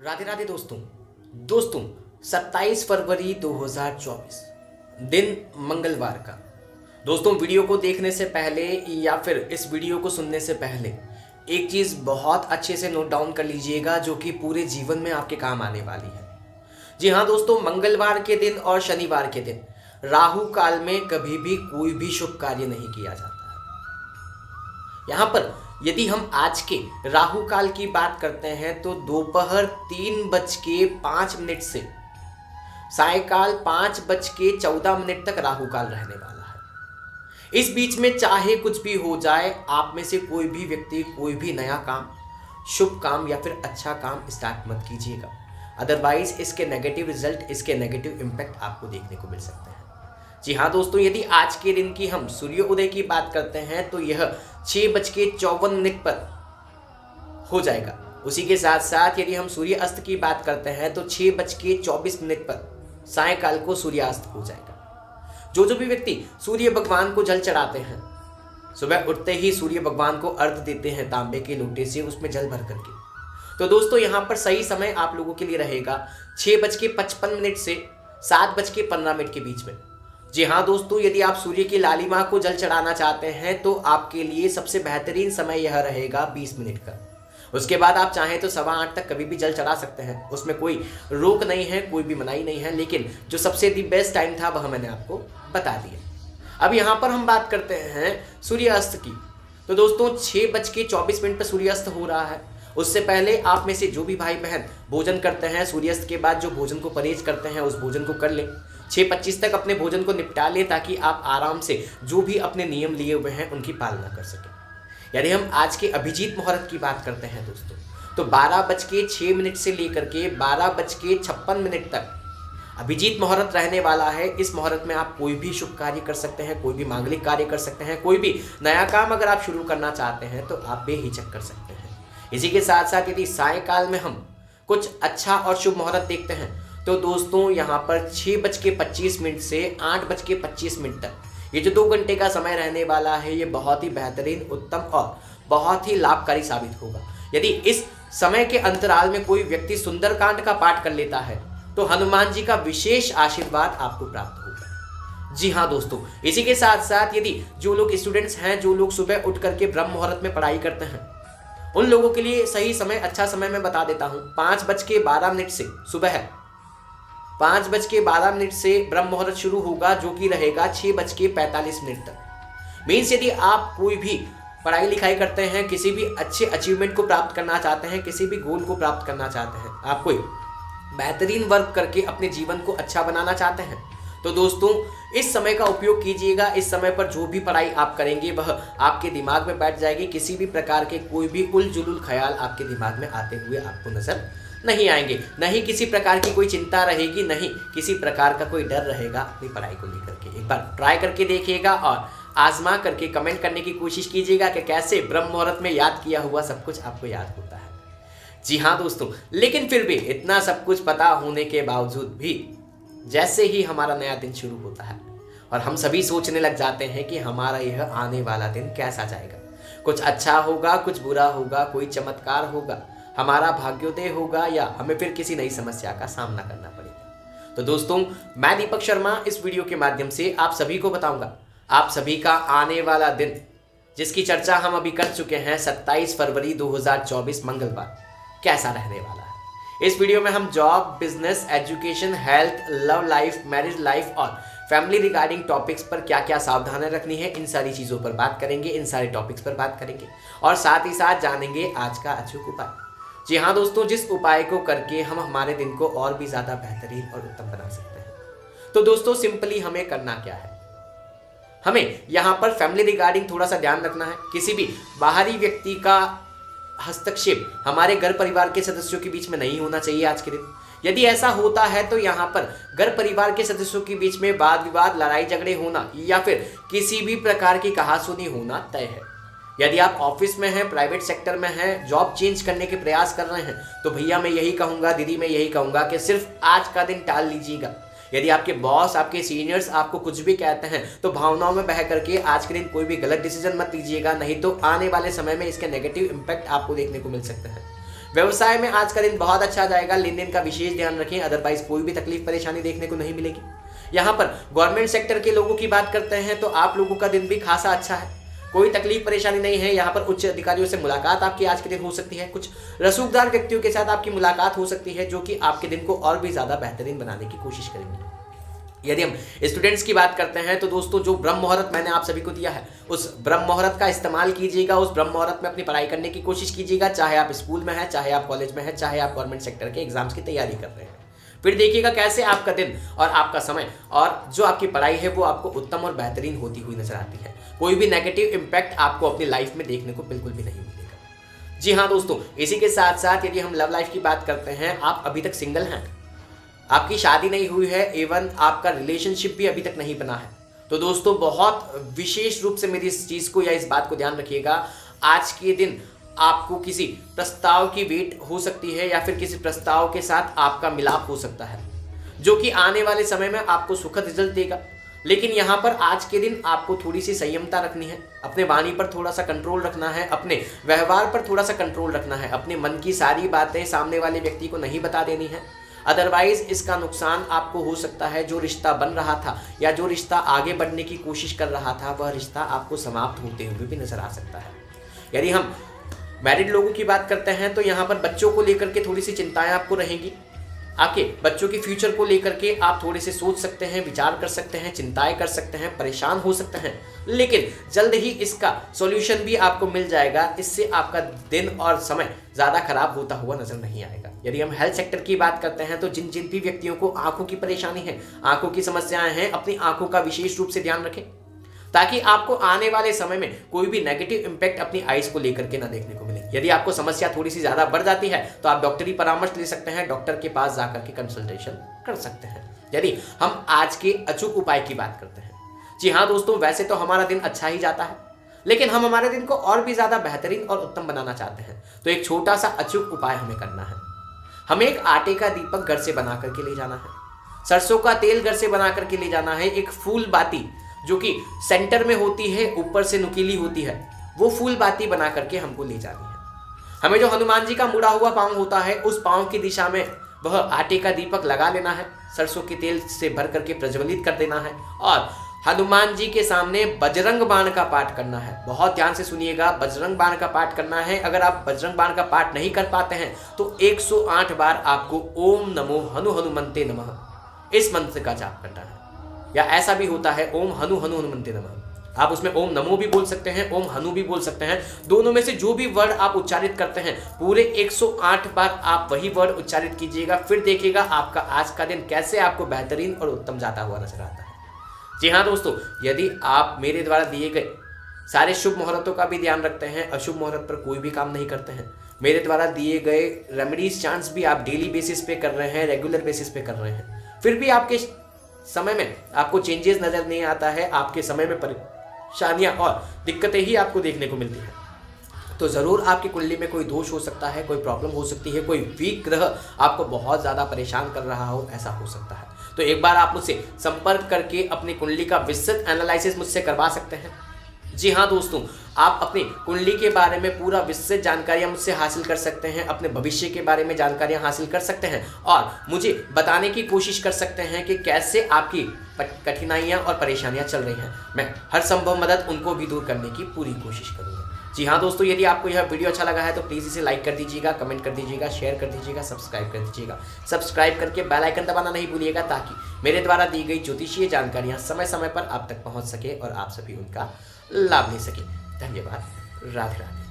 राधे राधे दोस्तों 27 फरवरी 2024 दिन मंगलवार का। दोस्तों वीडियो को देखने से पहले या फिर इस वीडियो को सुनने से पहले एक चीज़ बहुत अच्छे से नोट डाउन कर लीजिएगा जो कि पूरे जीवन में आपके काम आने वाली है। जी हाँ दोस्तों, मंगलवार के दिन और शनिवार के दिन राहु काल में कभी भी कोई भी शुभ कार्य नहीं किया जाता है। यहाँ पर यदि हम आज के राहु काल की बात करते हैं तो दोपहर 3:05 से सायकाल 5:14 तक राहु काल रहने वाला है। इस बीच में चाहे कुछ भी हो जाए, आप में से कोई भी व्यक्ति कोई भी नया काम, शुभ काम या फिर अच्छा काम स्टार्ट मत कीजिएगा। अदरवाइज इसके नेगेटिव रिजल्ट, इसके नेगेटिव इम्पैक्ट आपको देखने को मिल सकते हैं। जी हाँ दोस्तों, यदि आज के दिन की हम सूर्योदय की बात करते हैं तो यह 6:54 पर हो जाएगा। उसी के साथ साथ यदि हम सूर्य अस्त की बात करते हैं तो 6:24 पर सायकाल को सूर्यास्त हो जाएगा। जो भी व्यक्ति सूर्य भगवान को जल चढ़ाते हैं, सुबह उठते ही सूर्य भगवान को अर्घ देते हैं तांबे के लोटे से, उसमें जल भर करके, तो दोस्तों यहाँ पर सही समय आप लोगों के लिए रहेगा 6:55 से 7:15 के बीच में। जी हाँ दोस्तों, यदि आप सूर्य की लालिमा को जल चढ़ाना चाहते हैं तो आपके लिए सबसे बेहतरीन समय यह रहेगा 20 मिनट का। उसके बाद आप चाहें तो 8:15 तक कभी भी जल चढ़ा सकते हैं, उसमें कोई रोक नहीं है, कोई भी मनाही नहीं है, लेकिन जो सबसे दी बेस्ट टाइम था वह मैंने आपको बता दिया। अब यहाँ पर हम बात करते हैं सूर्यास्त की। तो दोस्तों 6:24 पर सूर्यास्त हो रहा है। उससे पहले आप में से जो भी भाई बहन भोजन करते हैं, सूर्यास्त के बाद जो भोजन को परहेज करते हैं उस भोजन को कर लें। 6:25 तक अपने भोजन को निपटा लें ताकि आप आराम से जो भी अपने नियम लिए हुए हैं उनकी पालना कर सकें। यदि हम आज के अभिजीत मुहूर्त की बात करते हैं दोस्तों, तो 12:06 से लेकर के 12:56 तक अभिजीत मुहूर्त रहने वाला है। इस मुहूर्त में आप कोई भी शुभ कार्य कर सकते हैं, कोई भी मांगलिक कार्य कर सकते हैं, कोई भी नया काम अगर आप शुरू करना चाहते हैं तो आप बेहिचक कर सकते हैं। इसी के साथ साथ यदि सायकाल में हम कुछ अच्छा और शुभ मुहूर्त देखते हैं तो दोस्तों यहाँ पर 6:25 से 8:25 तक ये जो 2 घंटे का समय रहने वाला है, ये बहुत ही बेहतरीन, उत्तम और बहुत ही लाभकारी साबित होगा। यदि इस समय के अंतराल में कोई व्यक्ति सुंदरकांड का पाठ कर लेता है तो हनुमान जी का विशेष आशीर्वाद आपको प्राप्त होगा। जी हाँ दोस्तों, इसी के साथ साथ यदि जो लोग स्टूडेंट्स हैं, जो लोग सुबह उठ करके ब्रह्म मुहूर्त में पढ़ाई करते हैं, उन लोगों के लिए सही समय, अच्छा समय मैं बता देता हूँ। 5:12 से सुबह है 5:12 से ब्रह्म मुहूर्त शुरू होगा, जो कि रहेगा 6:45 तक। मीन्स यदि आप कोई भी पढ़ाई लिखाई करते हैं, किसी भी अच्छे अचीवमेंट को प्राप्त करना चाहते हैं, किसी भी गोल को प्राप्त करना चाहते हैं, आप कोई बेहतरीन वर्क करके अपने जीवन को अच्छा बनाना चाहते हैं, तो दोस्तों इस समय का उपयोग कीजिएगा। इस समय पर जो भी पढ़ाई आप करेंगे वह आपके दिमाग में बैठ जाएगी। किसी भी प्रकार के कोई भी उलझुल ख्याल आपके दिमाग में आते हुए आपको नजर नहीं आएंगे, नहीं किसी प्रकार की कोई चिंता रहेगी, नहीं किसी प्रकार का कोई डर रहेगा अपनी पढ़ाई को लेकर के। एक बार ट्राई करके देखिएगा और आजमा करके कमेंट करने की कोशिश कीजिएगा कि कैसे ब्रह्म मुहूर्त में याद किया हुआ सब कुछ आपको याद होता है। जी हाँ दोस्तों, लेकिन फिर भी इतना सब कुछ पता होने के बावजूद भी जैसे ही हमारा नया दिन शुरू होता है और हम सभी सोचने लग जाते हैं कि हमारा यह आने वाला दिन कैसा जाएगा, कुछ अच्छा होगा, कुछ बुरा होगा, कोई चमत्कार होगा, हमारा भाग्योदय होगा या हमें फिर किसी नई समस्या का सामना करना पड़ेगा। तो दोस्तों मैं दीपक शर्मा इस वीडियो के माध्यम से आप सभी को बताऊंगा आप सभी का आने वाला दिन, जिसकी चर्चा हम अभी कर चुके हैं, 27 फरवरी 2024 मंगलवार कैसा रहने वाला है। इस वीडियो में हम job, business, education, health, love life, marriage life और फैमिली रिगार्डिंग टॉपिक्स पर क्या क्या सावधानी रखनी है, इन सारी चीज़ों पर बात करेंगे, इन सारे टॉपिक्स पर बात करेंगे और साथ ही साथ जानेंगे आज का अचूक उपाय। जी हाँ दोस्तों, जिस उपाय को करके हम हमारे दिन को और भी ज़्यादा बेहतरीन और उत्तम बना सकते हैं। तो दोस्तों सिंपली हमें करना क्या है, हमें यहाँ पर फैमिली रिगार्डिंग थोड़ा सा ध्यान रखना है। किसी भी बाहरी व्यक्ति का हस्तक्षेप हमारे घर परिवार के सदस्यों के बीच में नहीं होना चाहिए आज के दिन। यदि ऐसा होता है तो यहाँ पर घर परिवार के सदस्यों के बीच में वाद विवाद, लड़ाई झगड़े होना या फिर किसी भी प्रकार की कहासुनी होना तय है। यदि आप ऑफिस में हैं, प्राइवेट सेक्टर में हैं, जॉब चेंज करने के प्रयास कर रहे हैं, तो भैया मैं यही कहूँगा, दीदी मैं यही कहूँगा कि सिर्फ आज का दिन टाल लीजिएगा। यदि आपके बॉस, आपके सीनियर्स आपको कुछ भी कहते हैं तो भावनाओं में बह करके आज के दिन कोई भी गलत डिसीजन मत लीजिएगा, नहीं तो आने वाले समय में इसके नेगेटिव इम्पैक्ट आपको देखने को मिल सकते हैं। व्यवसाय में आज का दिन बहुत अच्छा जाएगा, लेन देन का विशेष ध्यान रखें, अदरवाइज कोई भी तकलीफ परेशानी देखने को नहीं मिलेगी। यहाँ पर गवर्नमेंट सेक्टर के लोगों की बात करते हैं तो आप लोगों का दिन भी खासा अच्छा है, कोई तकलीफ परेशानी नहीं है। यहाँ पर उच्च अधिकारियों से मुलाकात आपकी आज के दिन हो सकती है, कुछ रसूखदार व्यक्तियों के साथ आपकी मुलाकात हो सकती है जो कि आपके दिन को और भी ज़्यादा बेहतरीन बनाने की कोशिश करेंगे। यदि हम स्टूडेंट्स की बात करते हैं तो दोस्तों जो ब्रह्म मुहूर्त मैंने आप सभी को दिया है, उस ब्रह्म मुहूर्त का इस्तेमाल कीजिएगा, उस ब्रह्म मुहूर्त में अपनी पढ़ाई करने की कोशिश कीजिएगा, चाहे आप स्कूल में हैं, चाहे आप कॉलेज में हैं, चाहे आप गवर्नमेंट सेक्टर के एग्जाम्स की तैयारी कर रहे हैं। फिर देखिएगा कैसे आपका दिन और आपका समय और जो आपकी पढ़ाई है वो आपको उत्तम और बेहतरीन होती हुई नजर आती है। कोई भी नेगेटिव इम्पैक्ट आपको अपनी लाइफ में देखने को बिल्कुल भी नहीं मिलेगा। जी हाँ दोस्तों, इसी के साथ साथ यदि हम लव लाइफ की बात करते हैं, आप अभी तक सिंगल हैं, आपकी शादी नहीं हुई है, एवं आपका रिलेशनशिप भी अभी तक नहीं बना है, तो दोस्तों बहुत विशेष रूप से मेरी इस चीज़ को या इस बात को ध्यान रखिएगा। आज के दिन आपको किसी प्रस्ताव की वेट हो सकती है या फिर किसी प्रस्ताव के साथ आपका मिलाप हो सकता है जो कि आने वाले समय में आपको सुखद रिजल्ट देगा। लेकिन यहाँ पर आज के दिन आपको थोड़ी सी संयमता रखनी है, अपने वाणी पर थोड़ा सा कंट्रोल रखना है, अपने व्यवहार पर थोड़ा सा कंट्रोल रखना है, अपने मन की सारी बातें सामने वाले व्यक्ति को नहीं बता देनी है, अदरवाइज इसका नुकसान आपको हो सकता है। जो रिश्ता बन रहा था या जो रिश्ता आगे बढ़ने की कोशिश कर रहा था वह रिश्ता आपको समाप्त होते हुए भी नजर आ सकता है। यदि हम मैरिड लोगों की बात करते हैं तो यहाँ पर बच्चों को लेकर के थोड़ी सी चिंताएं आपको रहेंगी, आपके बच्चों के फ्यूचर को लेकर के आप थोड़े से सोच सकते हैं, विचार कर सकते हैं, चिंताएं कर सकते हैं, परेशान हो सकते हैं, लेकिन जल्द ही इसका सॉल्यूशन भी आपको मिल जाएगा। इससे आपका दिन और समय ज़्यादा खराब होता हुआ नजर नहीं आएगा। यदि हम हेल्थ सेक्टर की बात करते हैं तो जिन जिन भी व्यक्तियों को आंखों की परेशानी है, आंखों की समस्याएं हैं, अपनी आंखों का विशेष रूप से ध्यान रखें ताकि आपको आने वाले समय में कोई भी नेगेटिव इंपैक्ट अपनी आइज को लेकर के ना देखने को मिले। यदि आपको समस्या थोड़ी सी ज्यादा बढ़ जाती है तो आप डॉक्टरी परामर्श ले सकते हैं, डॉक्टर के पास जाकर के कंसल्टेशन कर सकते हैं। यदि हम आज के अचूक उपाय की बात करते हैं, जी हाँ दोस्तों, वैसे तो हमारा दिन अच्छा ही जाता है, लेकिन हम हमारे दिन को और भी ज्यादा बेहतरीन और उत्तम बनाना चाहते हैं तो एक छोटा सा अचूक उपाय हमें करना है। हमें एक आटे का दीपक घर से बना करके ले जाना है, सरसों का तेल घर से बना करके ले जाना है, एक फूल बाती जो कि सेंटर में होती है, ऊपर से नुकीली होती है, वो फूल बाती बना करके हमको ले जानी है। हमें जो हनुमान जी का मुड़ा हुआ पांव होता है उस पांव की दिशा में वह आटे का दीपक लगा लेना है, सरसों के तेल से भर करके प्रज्वलित कर देना है और हनुमान जी के सामने बजरंग बाण का पाठ करना है। बहुत ध्यान से सुनिएगा, बजरंग बाण का पाठ करना है। अगर आप बजरंग बाण का पाठ नहीं कर पाते हैं तो 108 बार आपको ओम नमो हनुमंते नमः इस मंत्र का जाप करना है, या ऐसा भी होता है ओम हनुमंते नमः। आप उसमें ओम नमो भी बोल सकते हैं, ओम हनु भी बोल सकते हैं, दोनों में से जो भी वर्ड आप उच्चारित करते हैं पूरे 108 बार आप वही वर्ड उच्चारित कीजिएगा। फिर देखिएगा आपका आज का दिन कैसे आपको बेहतरीन और उत्तम जाता हुआ नजर आता है। जी हाँ दोस्तों, यदि आप मेरे द्वारा दिए गए सारे शुभ मुहूर्तों का भी ध्यान रखते हैं, अशुभ मुहूर्त पर कोई भी काम नहीं करते हैं, मेरे द्वारा दिए गए रेमेडीज चांस भी आप डेली बेसिस पे कर रहे हैं, रेगुलर बेसिस पे कर रहे हैं, फिर भी आपके समय में आपको चेंजेस नजर नहीं आता है, आपके समय में परेशानियां और दिक्कतें ही आपको देखने को मिलती हैं, तो ज़रूर आपकी कुंडली में कोई दोष हो सकता है, कोई प्रॉब्लम हो सकती है, कोई वीक ग्रह आपको बहुत ज़्यादा परेशान कर रहा हो, ऐसा हो सकता है। तो एक बार आप मुझसे संपर्क करके अपनी कुंडली का विस्तृत एनालिसिस मुझसे करवा सकते हैं। जी हाँ दोस्तों, आप अपनी कुंडली के बारे में पूरा विस्तृत जानकारियाँ मुझसे हासिल कर सकते हैं, अपने भविष्य के बारे में जानकारियाँ हासिल कर सकते हैं और मुझे बताने की कोशिश कर सकते हैं कि कैसे आपकी कठिनाइयाँ और परेशानियाँ चल रही हैं। मैं हर संभव मदद उनको भी दूर करने की पूरी कोशिश करूँगा। जी हाँ दोस्तों, यदि आपको यह वीडियो अच्छा लगा है तो प्लीज़ इसे लाइक कर दीजिएगा, कमेंट कर दीजिएगा, शेयर कर दीजिएगा, सब्सक्राइब कर दीजिएगा। सब्सक्राइब करके बेल आइकन दबाना नहीं भूलिएगा ताकि मेरे द्वारा दी गई ज्योतिषीय जानकारियाँ समय समय पर आप तक पहुँच सके और आप सभी उनका लाभ ले सके। धन्यवाद। राधे राधे।